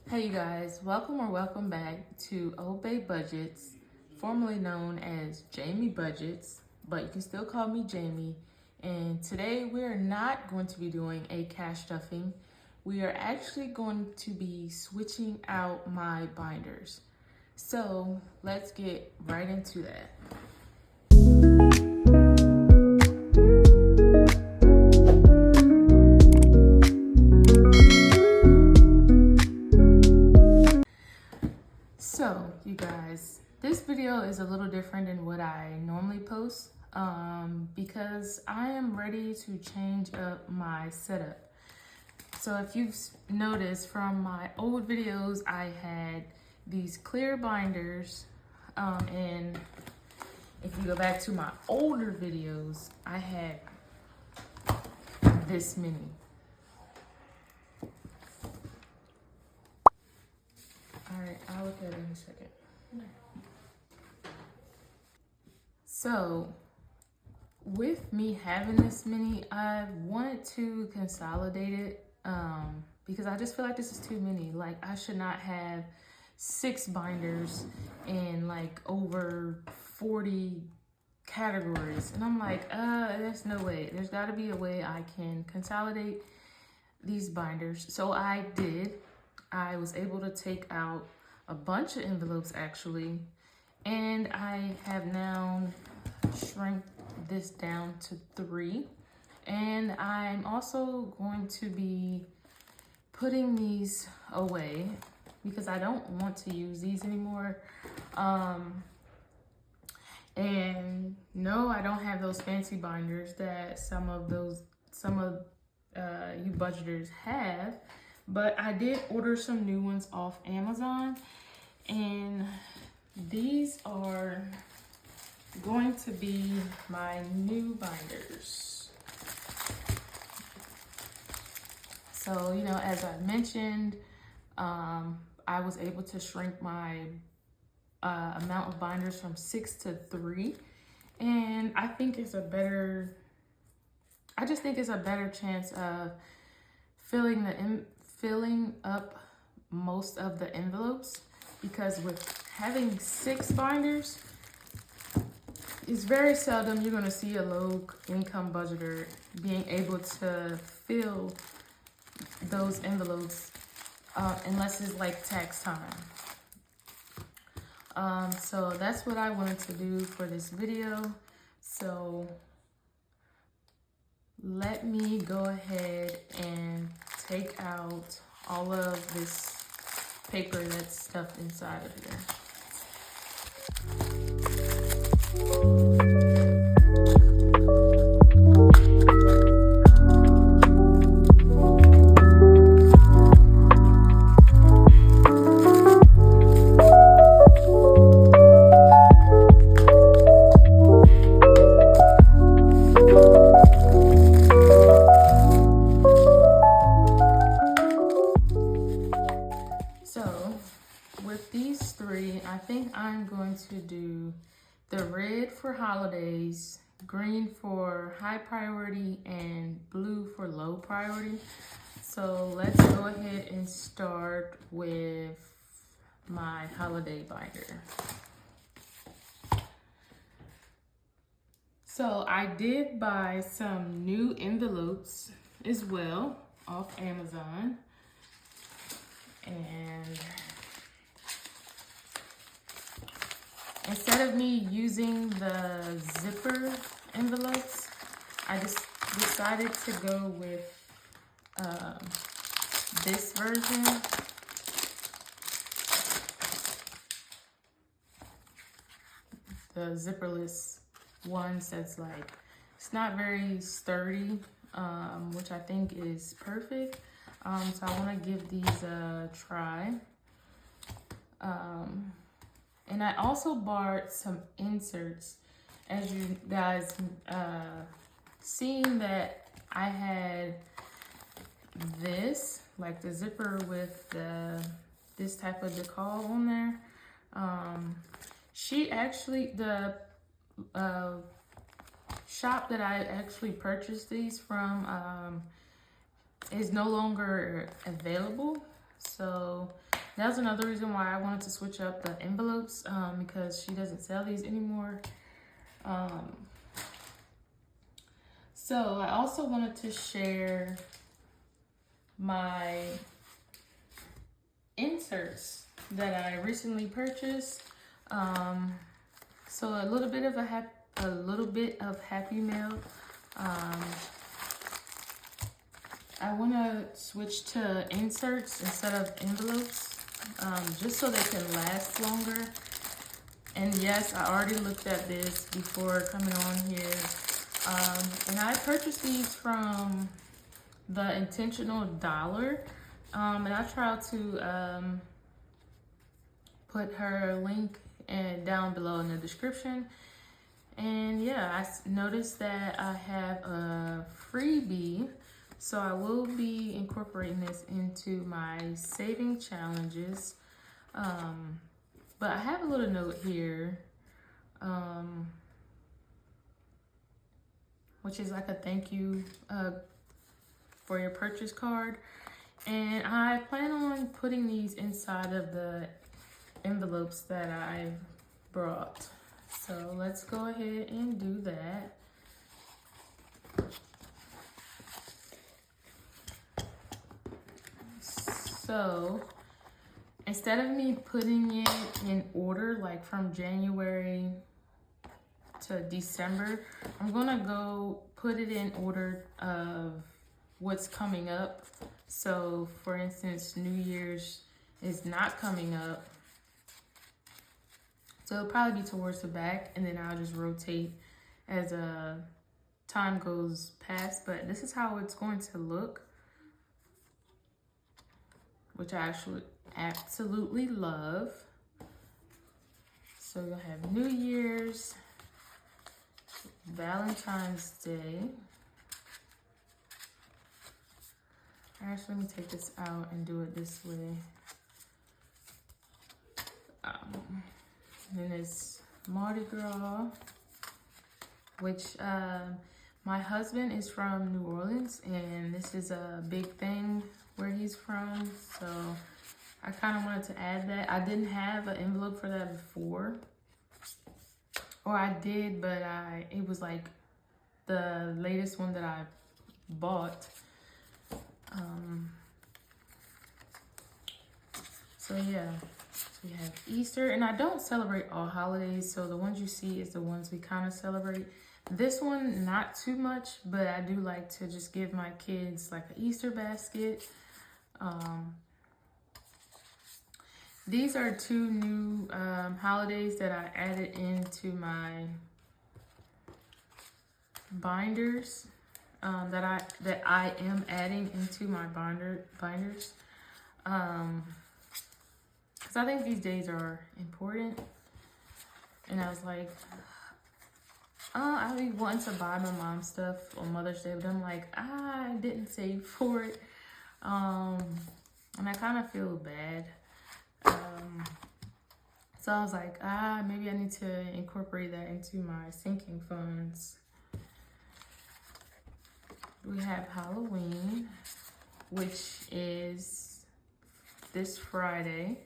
Hey you guys, welcome back to Obey Budgets, formerly known as Jamie Budgets, but you can still call me Jamie. And today we're not going to be doing a cash stuffing. We are actually going to be switching out my binders. So let's get right into that. So, you guys, this video is a little different than what I normally post because I am ready to change up my setup. So if you've noticed from my old videos, I had these clear binders and if you go back to my older videos, I had this many. All right, I'll look at it in a second. So, with me having this many, I wanted to consolidate it because I just feel like this is too many. Like, I should not have 6 binders and like over 40 categories. And I'm like, there's no way. There's got to be a way I can consolidate these binders. So I did. I was able to take out a bunch of envelopes actually, and I have now shrunk this down to 3. And I'm also going to be putting these away because I don't want to use these anymore. And no, I don't have those fancy binders that some of you budgeters have. But I did order some new ones off Amazon, and these are going to be my new binders. So, you know, as I mentioned, I was able to shrink my amount of binders from 6 to 3, and I just think it's a better chance of filling up most of the envelopes, because with having 6 binders, it's very seldom you're going to see a low income budgeter being able to fill those envelopes unless it's like tax time. So that's what I wanted to do for this video. So let me go ahead and take out all of this paper that's stuffed inside of here. With these 3, I think I'm going to do the red for holidays, green for high priority, and blue for low priority. So let's go ahead and start with my holiday binder. So I did buy some new envelopes as well off Amazon. And instead of me using the zipper envelopes, I just decided to go with this version. The zipperless ones that's like, it's not very sturdy, which I think is perfect. So I want to give these a try. And I also bought some inserts. As you guys seen that I had this, like the zipper with this type of decal on there. She actually, the shop that I actually purchased these from is no longer available. So That was another reason why I wanted to switch up the envelopes, because she doesn't sell these anymore. So I also wanted to share my inserts that I recently purchased. So a little bit of Happy Mail. I want to switch to inserts instead of envelopes, just so they can last longer. And yes, I already looked at this before coming on here. And I purchased these from the Intentional Dollar. And I'll try to put her link down below in the description. And yeah, I noticed that I have a freebie. So I will be incorporating this into my saving challenges. But I have a little note here, which is like a thank you for your purchase card. And I plan on putting these inside of the envelopes that I brought. So let's go ahead and do that. So instead of me putting it in order, like from January to December, I'm gonna go put it in order of what's coming up. So for instance, New Year's is not coming up. So it'll probably be towards the back, and then I'll just rotate as time goes past. But this is how it's going to look, which I actually absolutely love. So you'll have New Year's, Valentine's Day. Actually, let me take this out and do it this way. Then there's Mardi Gras, which my husband is from New Orleans, and this is a big thing where he's from. So I kind of wanted to add that. I didn't have an envelope for that before. Or I did, but it was like the latest one that I bought. So yeah, we have Easter, and I don't celebrate all holidays, so the ones you see is the ones we kind of celebrate. This one, not too much, but I do like to just give my kids like an Easter basket. These are two new holidays that I added into my binders, that I am adding into my binders. Because I think these days are important. And I was like, I'll be wanting to buy my mom stuff on Mother's Day, but I'm like, I didn't save for it. And I kind of feel bad. So I was like, maybe I need to incorporate that into my sinking funds. We have Halloween, which is this Friday.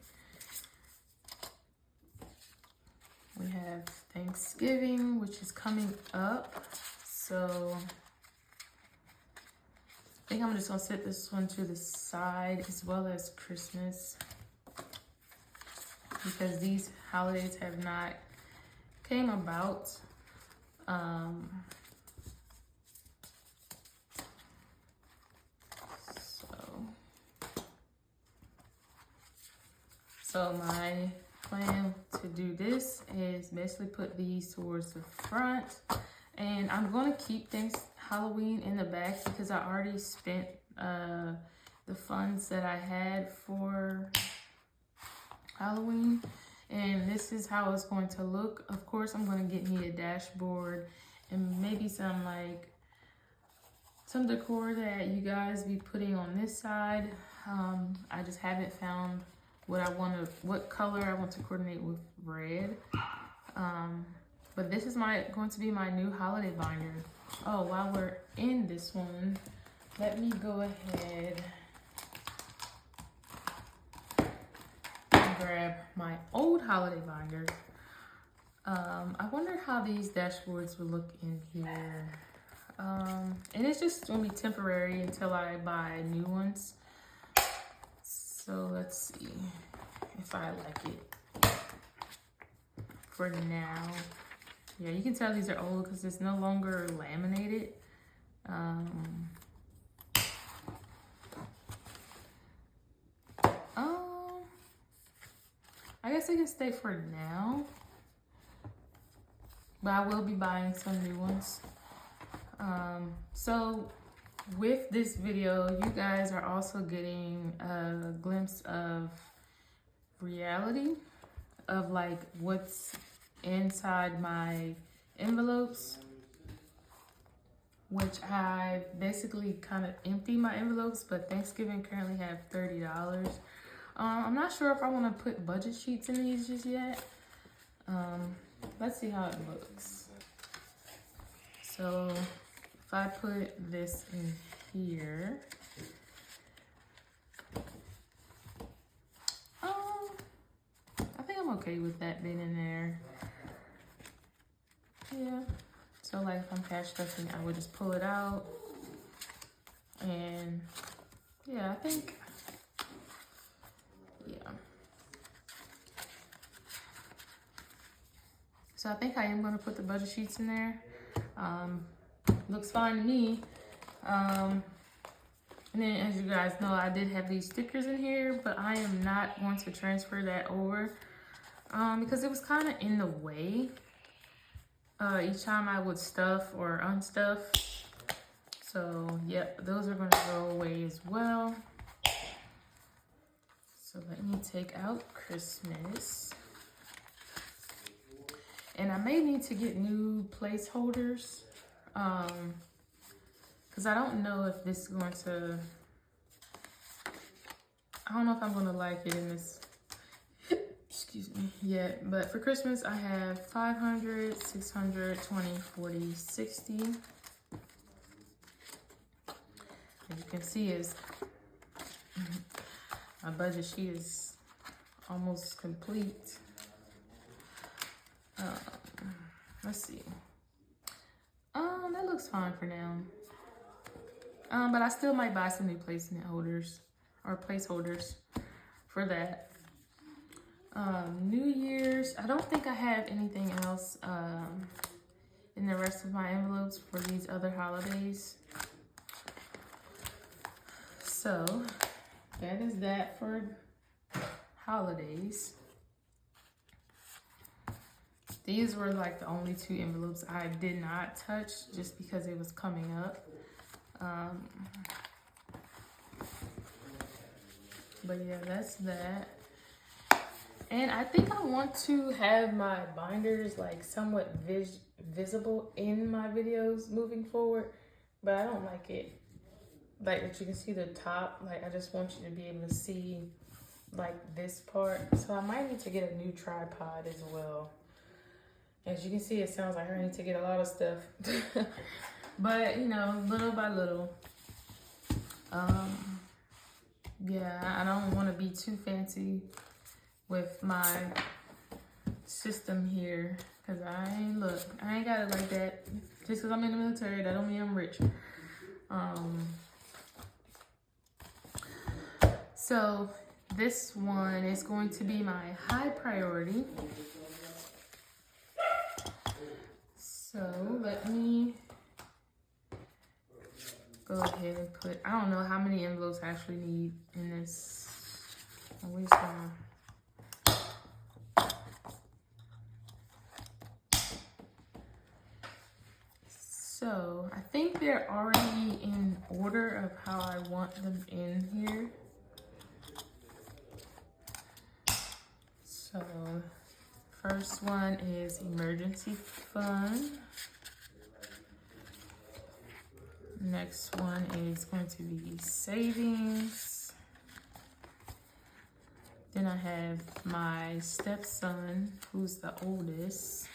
We have Thanksgiving, which is coming up. So I think I'm just gonna set this one to the side, as well as Christmas, because these holidays have not came about. So my plan to do this is basically put these towards the front, and I'm going to keep Halloween in the back because I already spent the funds that I had for Halloween, and this is how it's going to look. Of course, I'm going to get me a dashboard and maybe some decor that you guys be putting on this side. I just haven't found what color I want to coordinate with red. But this is going to be my new holiday binder. Oh, while we're in this one, let me go ahead grab my old holiday binder. I wonder how these dashboards will look in here. And it's just gonna be temporary until I buy new ones. So let's see if I like it for now. Yeah, you can tell these are old because it's no longer laminated. I guess I can stay for now, but I will be buying some new ones. So with this video, you guys are also getting a glimpse of reality of like what's inside my envelopes, which I basically kind of empty my envelopes, but Thanksgiving currently have $30. I'm not sure if I want to put budget sheets in these just yet. Let's see how it looks. So if I put this in here, I think I'm okay with that being in there. Yeah. So like if I'm cash stuffing, I would just pull it out. And yeah, I think, yeah. So I think I am gonna put the budget sheets in there. Looks fine to me. And then as you guys know, I did have these stickers in here, but I am not going to transfer that over because it was kind of in the way each time I would stuff or unstuff. So yep, those are going to go away as well. So let me take out Christmas. And I may need to get new placeholders because I don't know if this is going to, I don't know if I'm going to like it in this, excuse me, yet. But for Christmas, I have 500, 600, 20, 40, 60. As you can see, is my budget sheet is almost complete. Let's see. That looks fine for now. But I still might buy some new placement holders or placeholders for that. New Year's, I don't think I have anything else in the rest of my envelopes for these other holidays. So that is that for holidays. These were like the only two envelopes I did not touch just because it was coming up. But yeah, that's that. And I think I want to have my binders like somewhat visible in my videos moving forward, but I don't like it like that you can see the top. Like I just want you to be able to see like this part. So I might need to get a new tripod as well. As you can see, it sounds like I need to get a lot of stuff. But, you know, little by little. Yeah, I don't want to be too fancy with my system here. Because I ain't got it like that. Just because I'm in the military, that don't mean I'm rich. So, this one is going to be my high priority. So let me go ahead and put, I don't know how many envelopes I actually need in this. I'm just gonna, so I think they're already in order of how I want them in here. So first one is emergency fund. Next one is going to be savings. Then I have my stepson, who's the oldest.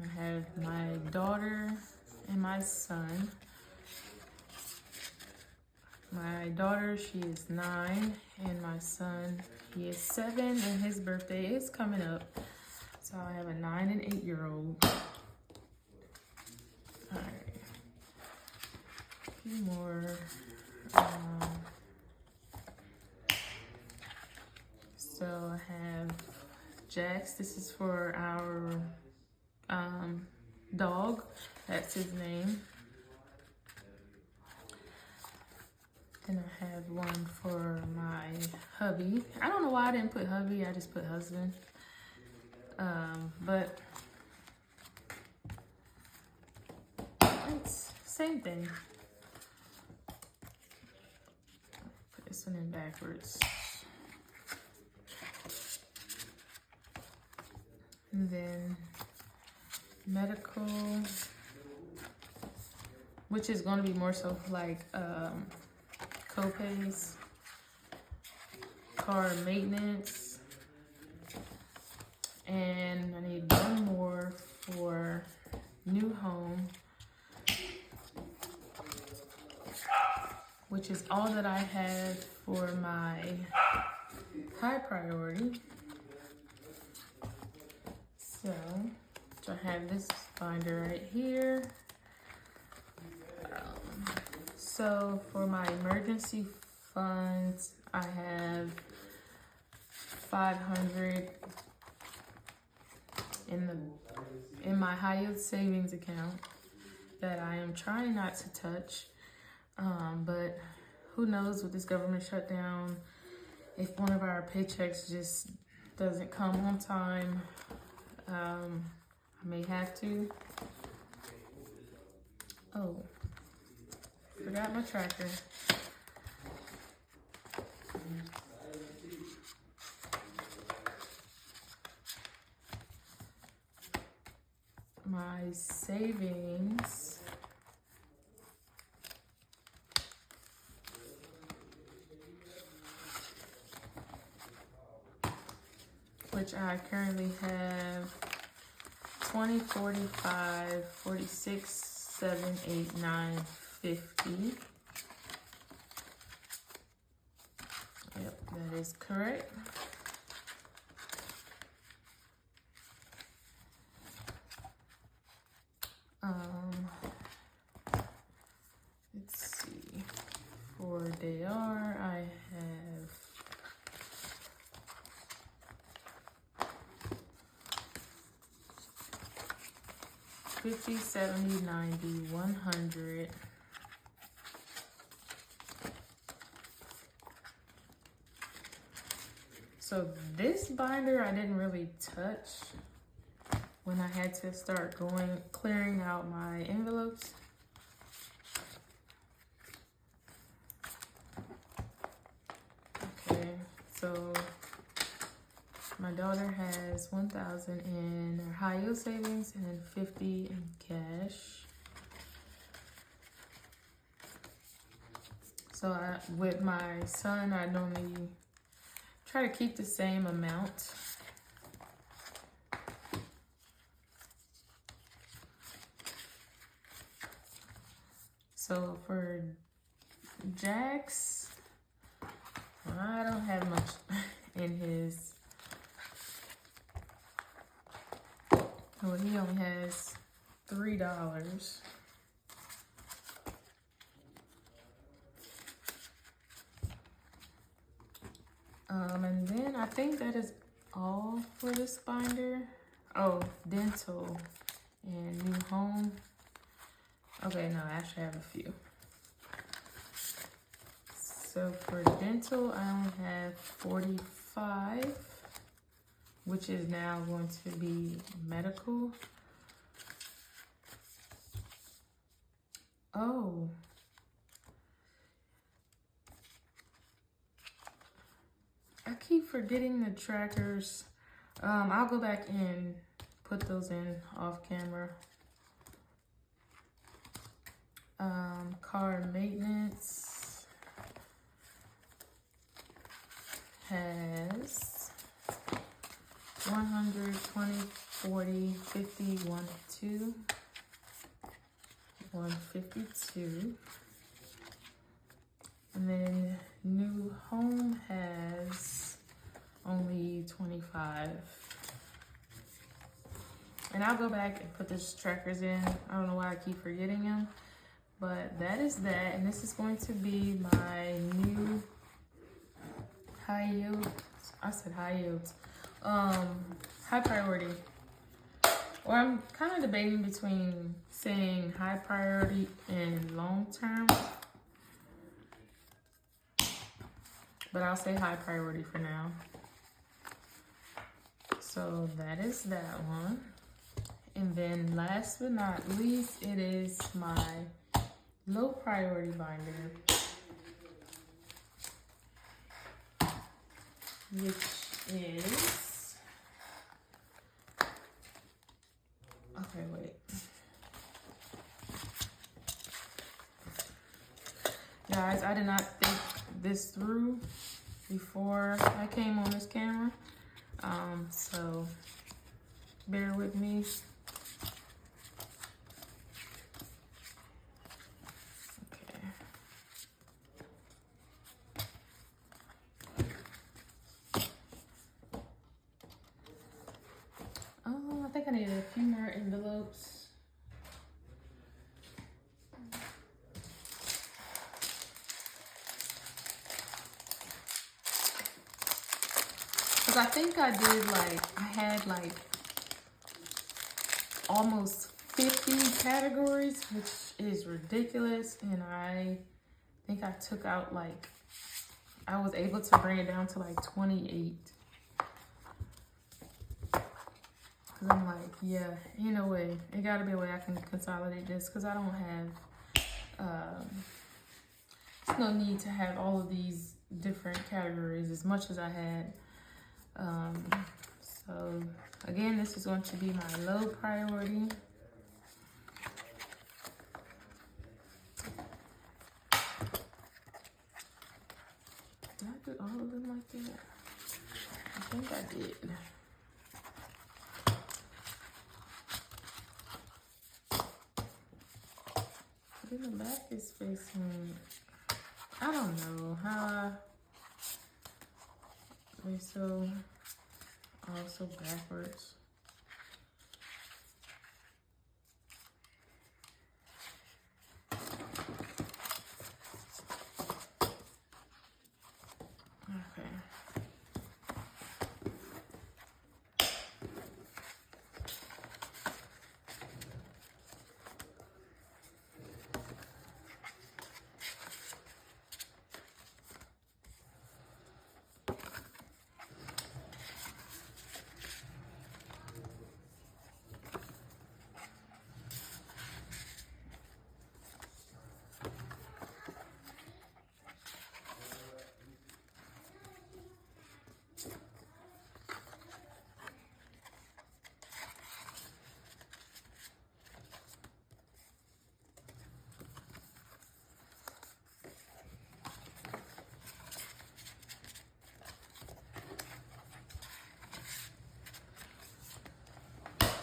I have my daughter and my son, My daughter, she is 9, and my son, he is 7, and his birthday is coming up. So I have a 9 and 8-year-old. All right, a few more. So I have Jax. This is for our dog. That's his name. And I have one for my hubby. I don't know why I didn't put hubby. I just put husband. But it's same thing. Put this one in backwards. And then medical, which is going to be more so like co-pays, car maintenance, and I need one more for new home, which is all that I have for my high priority. So I have this binder right here. So for my emergency funds, I have $500 in my high yield savings account that I am trying not to touch. But who knows with this government shutdown, if one of our paychecks just doesn't come on time, I may have to. Oh, forgot my tracker. My savings. Which I currently have 20, 45, 46, 7, 8, 9, 50. Yep, that is correct. Let's see. For DR, I have $50, $70, $90, $100. So this binder I didn't really touch when I had to start clearing out my envelopes. Okay, so my daughter has 1,000 in her high yield savings and 50 in cash. So with my son, I normally try to keep the same amount. So for Jax, I don't have much in his. Well, he only has $3. And then I think that is all for this binder. Oh, dental and new home. Okay, no, I actually have a few. So for dental, I only have 45, which is now going to be medical. Oh. I keep forgetting the trackers. I'll go back and put those in off camera. Car maintenance has 100, 20, 40, 50, 1, 2, 152. And I'll go back and put the trackers in. I don't know why I keep forgetting them. But that is that. And this is going to be my new high yield. I said high yields. High priority. Or I'm kind of debating between saying high priority and long term. But I'll say high priority for now. So that is that one. And then last but not least, it is my low priority binder, which is, okay, wait. Guys, I did not think this through before I came on this camera. So bear with me. Okay. I think I needed a few more envelopes. Cause I think I did I had almost 50 categories, which is ridiculous. And I think I took out I was able to bring it down to 28. Cause I'm yeah, ain't no way. It gotta be a way I can consolidate this, cause I don't have, there's no need to have all of these different categories as much as I had. So again, this is going to be my low priority. Did I do all of them like that? I think I did. But then the back is facing, I don't know how they're so also backwards. Okay.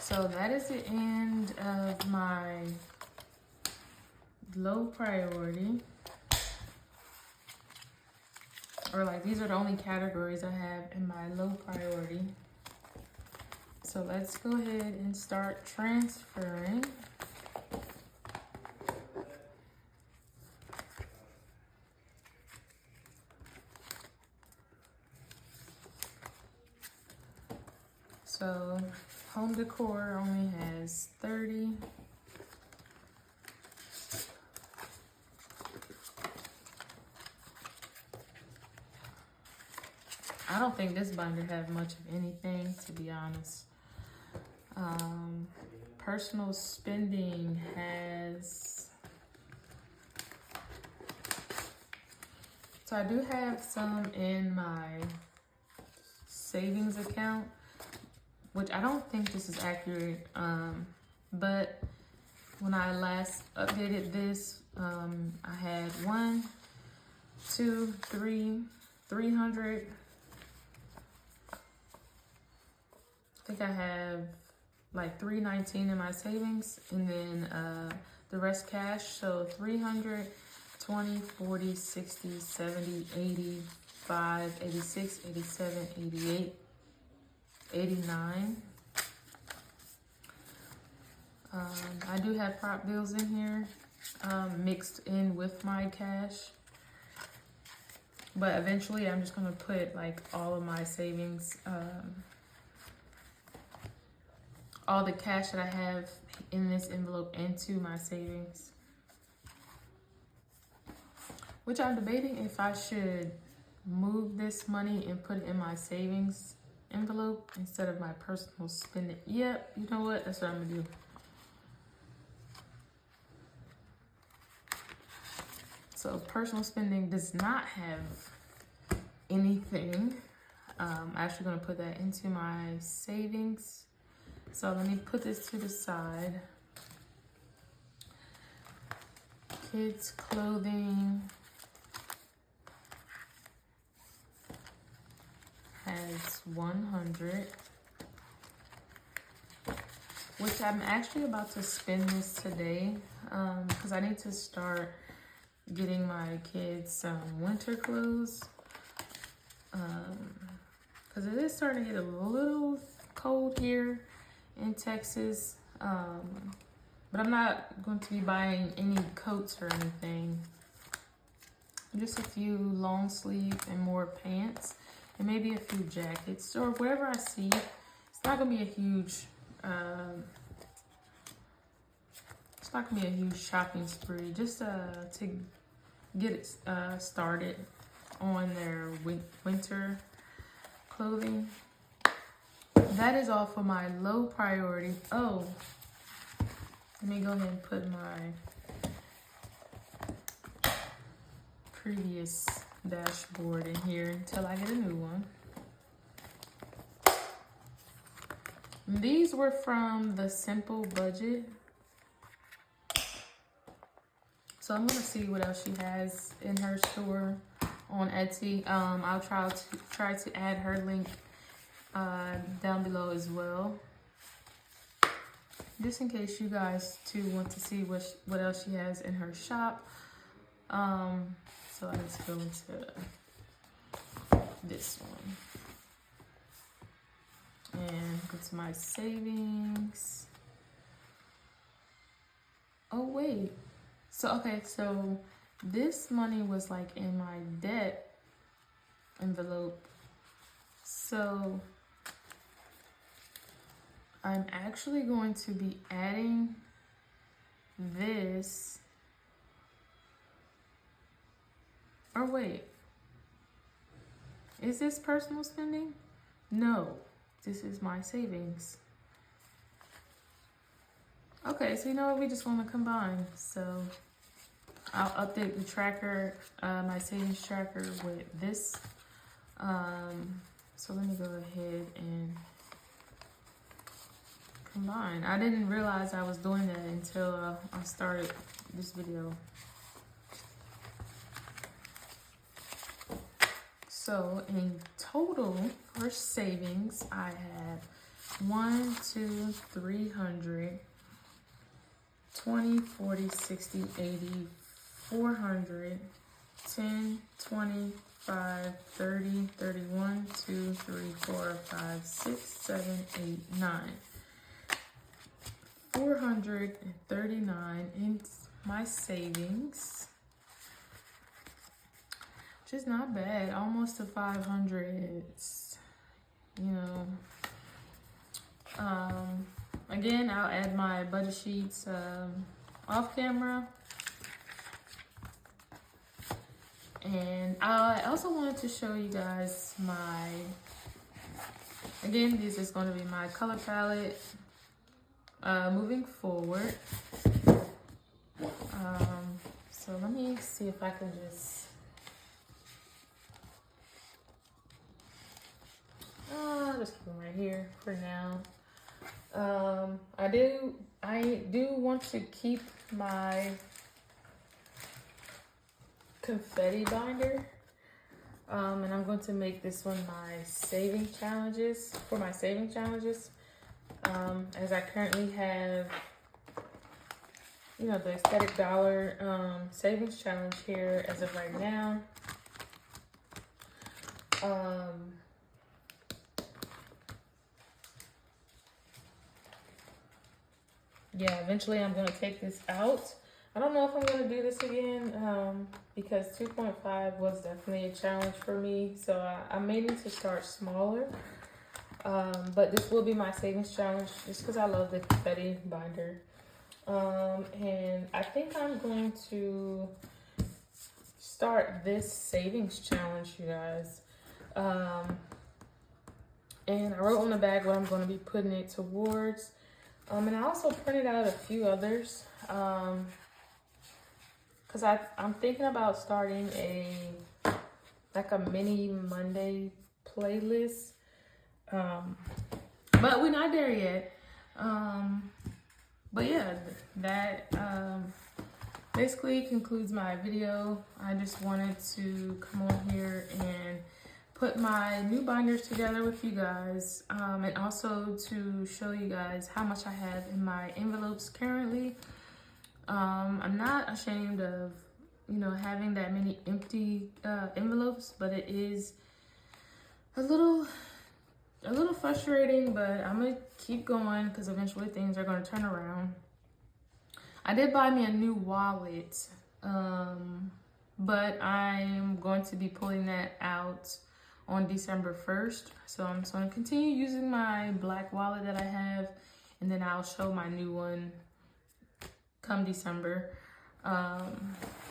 So that is the end of my low priority. Or these are the only categories I have in my low priority. So let's go ahead and start transferring. So home decor only has 30. I don't think this binder has much of anything, to be honest. Personal spending has, so I do have some in my savings account, which I don't think this is accurate, but when I last updated this, I had 1, 2, 3, 300. I think I have 319 in my savings, and then the rest cash. So 300, 20, 40, 60, 70, 85, 86, 87, 88, 89. I do have prop bills in here, mixed in with my cash. But eventually I'm just gonna put like all of my savings, all the cash that I have in this envelope into my savings. Which I'm debating if I should move this money and put it in my savings envelope instead of my personal spending. Yep, you know what? That's what I'm gonna do. So personal spending does not have anything. I'm actually gonna put that into my savings. So let me put this to the side. Kids clothing has 100, which I'm actually about to spend this today, because I need to start getting my kids some winter clothes, because it is starting to get a little cold here in Texas, but I'm not going to be buying any coats or anything, just a few long sleeve and more pants, and maybe a few jackets or whatever I see. It's not gonna be a huge shopping spree, just to get it started on their winter clothing. That is all for my low priority. Oh, let me go ahead and put my previous dashboard in here until I get a new one. These were from the Simple Budget. So I'm gonna see what else she has in her store on Etsy. I'll try to add her link down below as well, just in case you guys too want to see what else she has in her shop. So let's go into this one and go to my savings. Oh wait, so this money was like in my debt envelope, so I'm actually going to be adding this. Or wait, is this personal spending? No, this is my savings. Okay, so you know what? We just want to combine. So I'll update the tracker, my savings tracker with this. So let me go ahead and combine. I didn't realize I was doing that until I started this video. So in total for savings, I have 1, 2, 300, 20, 40, 60, 80, 400, 10, 20, 5, 30, 31, 2, 3, 4, 5, 6, 7, 8, 9. 439 in my savings, which is not bad, almost to 500. You know, again, I'll add my budget sheets off camera. And I also wanted to show you guys again, this is going to be my color palette moving forward. So let me see if I can just keep them right here for now. I do want to keep my confetti binder, and I'm going to make this one my saving challenges, as I currently have, you know, the Aesthetic Dollar savings challenge here as of right now. yeah, eventually I'm gonna take this out. I don't know if I'm gonna do this again, because 2.5 was definitely a challenge for me. So I may need to start smaller. But this will be my savings challenge just because I love the confetti binder. And I think I'm going to start this savings challenge, you guys. And I wrote on the bag what I'm going to be putting it towards. And I also printed out a few others. Because I'm thinking about starting like a mini Monday playlist. But we're not there yet. But yeah, that basically concludes my video. I just wanted to come on here and put my new binders together with you guys, and also to show you guys how much I have in my envelopes currently. I'm not ashamed of, having that many empty envelopes, but it is a little frustrating, but I'm gonna keep going because eventually things are gonna turn around. I did buy me a new wallet, but I'm going to be pulling that out on December 1st. So I'm just gonna continue using my black wallet that I have, and then I'll show my new one come December.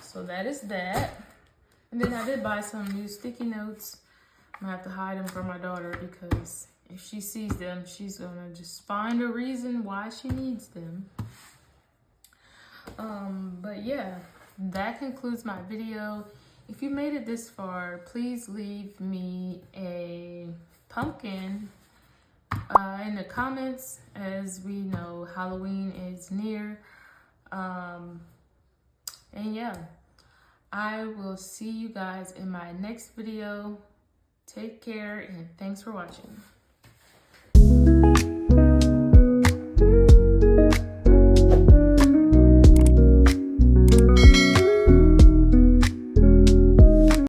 So that is that. And then I did buy some new sticky notes. I'm gonna have to hide them from my daughter because if she sees them, she's gonna just find a reason why she needs them. But yeah, that concludes my video. If you made it this far, please leave me a pumpkin in the comments. As we know, Halloween is near. And yeah, I will see you guys in my next video. Take care and thanks for watching.